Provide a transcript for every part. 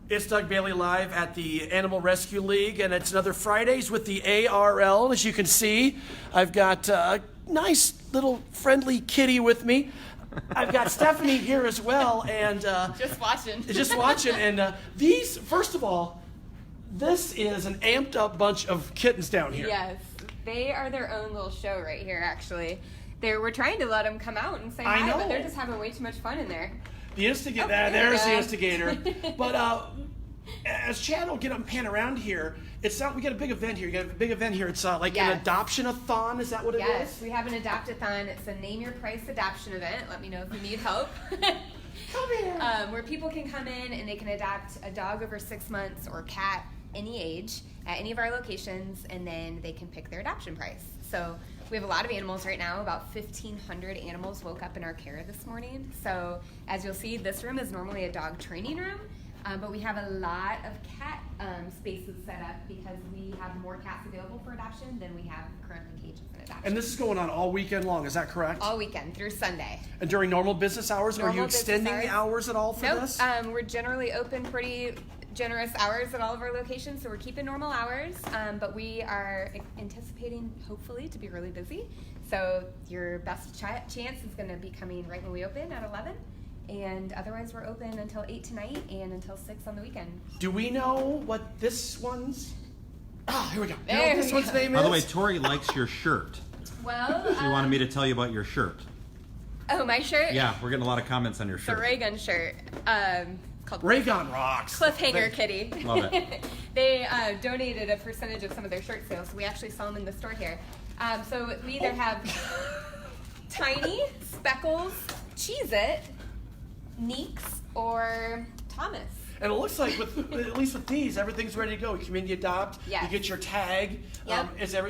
It's Doug Bailey live at the Animal Rescue League, and it's another Fridays with the ARL. As you can see, I've got a nice little friendly kitty with me. I've got Stephanie here as well, and just watching. Just watching, and these, first of all, this is an amped up bunch of kittens down here. Yes, they are their own little show right here, actually. We're trying to let them come out and say hi, but they're just having way too much fun in there. The instigator, there's the instigator. But as Chad will get up and pan around here, we got a big event here. You got a big event here. It's like an adoption-a-thon. Is that what it is? Yes, we have an adopt-a-thon. It's a name your price adoption event. Let me know if you need help. Come here. Where people can come in and they can adopt a dog over 6 months or cat any age at any of our locations, and then they can pick their adoption price. So we have a lot of animals right now. About 1,500 animals woke up in our care this morning. So as you'll see, this room is normally a dog training room, but we have a lot of cat spaces set up because we have more cats available for adoption than we have currently cages in adoption. And this is going on all weekend long, is that correct? All weekend through Sunday. And during normal business hours, are you extending the hours at all for this? We're generally open pretty generous hours at all of our locations, so we're keeping normal hours, but we are anticipating, hopefully, to be really busy. So your best chance is going to be coming right when we open at 11, and otherwise we're open until 8 tonight and until 6 on the weekend. Do we know what this one's... here we go. You know what this one's name is? By the way, Tori likes your shirt. Well, she wanted me to tell you about your shirt. Oh, my shirt? Yeah, we're getting a lot of comments on your shirt. The ray gun shirt. Called Raygun Rocks. Cliffhanger Kitty. Love it. They donated a percentage of some of their shirt sales, so we actually sell them in the store here. So we either have Tiny, Speckles, Cheez-It, Neeks, or Thomas. And it looks like, at least with these, everything's ready to go. You come in, you adopt, you get your tag. Yep.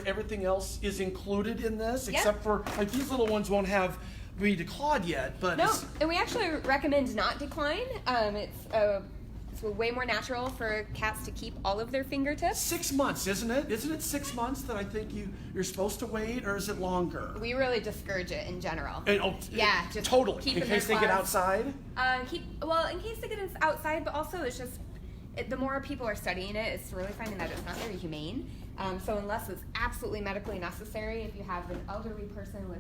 Everything else is included in this, Yep. except for, like, these little ones won't have be declawed yet, but no, and we actually recommend not decline. It's way more natural for cats to keep all of their fingertips. 6 months, isn't it? Isn't it 6 months that I think you're supposed to wait, or is it longer? We really discourage it in general. Just totally. In case they get outside. In case they get outside, but also it's just the more people are studying it, it's really finding that it's not very humane. So unless it's absolutely medically necessary, if you have an elderly person with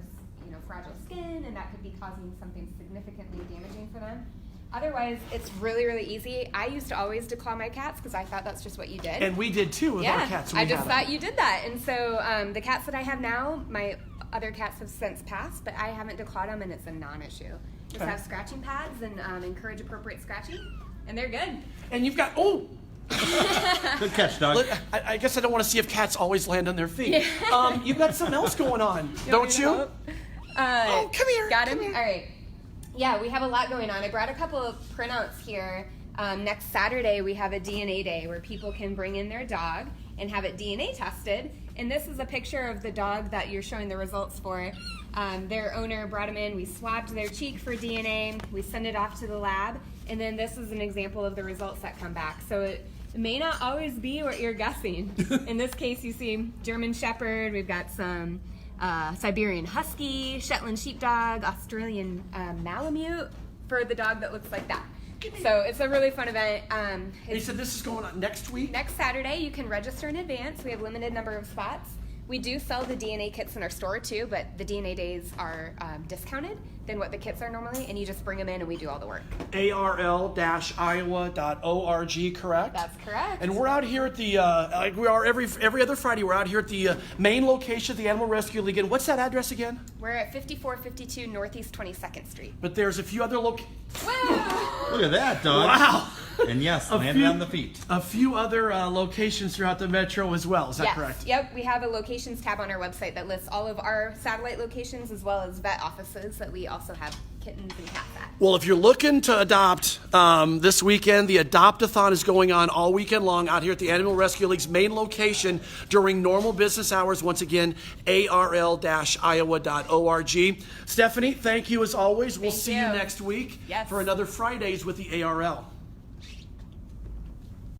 fragile skin, and that could be causing something significantly damaging for them. Otherwise, it's really, really easy. I used to always declaw my cats because I thought that's just what you did. And we did too with our cats. I just thought you did that. And so the cats that I have now, my other cats have since passed, but I haven't declawed them, and it's a non-issue. Just have scratching pads and encourage appropriate scratching, and they're good. And you've got, good catch, Doug. Look, I guess I don't want to see if cats always land on their feet. You've got something else going on, don't you? Come here. Got him? All right. Yeah, we have a lot going on. I brought a couple of printouts here. Next Saturday, we have a DNA day where people can bring in their dog and have it DNA tested. And this is a picture of the dog that you're showing the results for. Their owner brought him in. We swabbed their cheek for DNA. We send it off to the lab. And then this is an example of the results that come back. So it may not always be what you're guessing. In this case, you see German Shepherd. We've got some Siberian Husky, Shetland Sheepdog, Australian Malamute for the dog that looks like that. So it's a really fun event. You said this is going on next week? Next Saturday. You can register in advance. We have a limited number of spots. We do sell the DNA kits in our store too, but the DNA days are discounted than what the kits are normally, and you just bring them in and we do all the work. ARL-iowa.org, correct? That's correct. And we're out here at the, like we are every other Friday, we're out here at the main location of the Animal Rescue League. And what's that address again? We're at 5452 Northeast 22nd Street. But there's a few other locations. Look at that, Doug. Wow. And yes, landed on the feet. A few other locations throughout the metro as well. Is that correct? Yep. We have a locations tab on our website that lists all of our satellite locations as well as vet offices that we also have kittens and cats at. Well, if you're looking to adopt this weekend, the Adopt-a-thon is going on all weekend long out here at the Animal Rescue League's main location during normal business hours. Once again, ARL-iowa.org. Stephanie, thank you as always. We'll see you next week for another Fridays with the ARL.